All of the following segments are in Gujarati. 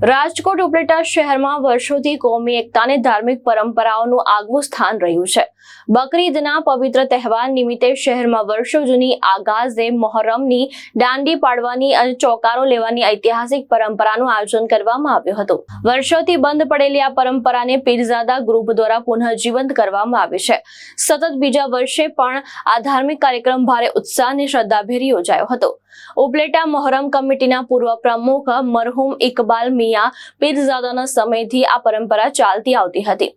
રાજકોટ ઉપલેટા શહેરમાં વર્ષોથી કોમી એકતા અને ધાર્મિક પરંપરાઓનું આગવું સ્થાન રહ્યું છે. બકરી ઈદના પવિત્ર તહેવાર નિમિત્તે શહેરમાં વર્ષો જૂની આગાઝે મોહર્રમની દાંડી પાડવાની અને ચોકારો લેવાની ઐતિહાસિક પરંપરાનું આયોજન કરવામાં આવ્યું હતું. વર્ષોથી બંધ પડેલી આ પરંપરાને પીરઝાદા ગ્રુપ દ્વારા પુનઃજીવંત કરવામાં આવી છે. સતત બીજા વર્ષે પણ આ ધાર્મિક કાર્યક્રમ ભારે ઉત્સાહ અને શ્રદ્ધાભેર યોજાયો હતો. ઉપલેટા મોહરમ કમિટીના પૂર્વ પ્રમુખ મરહુમ ઇકબાલ મિયા પીરઝાદાના સમયથી આ પરંપરા ચાલતી આવતી હતી.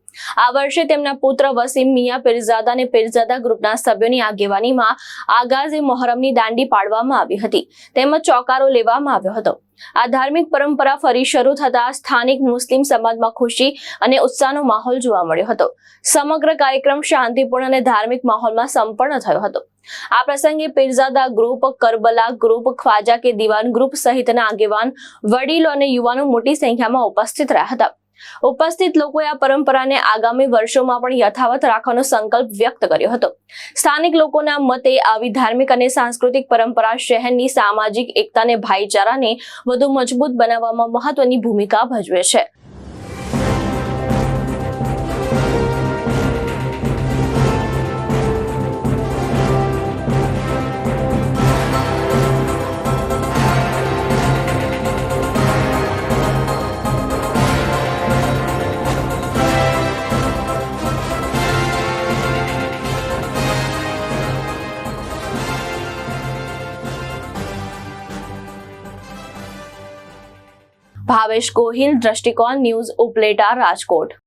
આ વર્ષે તેમના પુત્ર વસીમ મિયા પીરઝાદા અને પીરઝાદા ગ્રુપના સભ્યોની આગેવાનીમાં આગાઝે મોહરમની દાંડી પાડવામાં આવી હતી તેમજ ચોકારો લેવામાં આવ્યો હતો. આ ધાર્મિક પરંપરા ફરી શરૂ થતા સ્થાનિક મુસ્લિમ સમાજમાં ખુશી અને ઉત્સાહનો માહોલ જોવા મળ્યો હતો. સમગ્ર કાર્યક્રમ શાંતિપૂર્ણ અને ધાર્મિક માહોલમાં સંપન્ન થયો હતો. આ પ્રસંગે પીરઝાદા ગ્રુપ, કરબલા ગ્રુપ, ખ્વાજા કે દીવાન ગ્રુપ સહિતના આગેવાન, વડીલો અને યુવાનો મોટી સંખ્યામાં ઉપસ્થિત રહ્યા હતા. ઉપસ્થિત લોકોએ આ પરંપરાને આગામી વર્ષોમાં પણ યથાવત રાખવાનો સંકલ્પ વ્યક્ત કર્યો હતો. સ્થાનિક લોકોના મતે આવી ધાર્મિક અને સાંસ્કૃતિક પરંપરા શહેરની સામાજિક એકતા અને ભાઈચારાને વધુ મજબૂત બનાવવામાં મહત્વની ભૂમિકા ભજવે છે. ભાવેશ ગોહિલ, દ્રષ્ટિકોણ ન્યૂઝ, ઉપલેટા, રાજકોટ.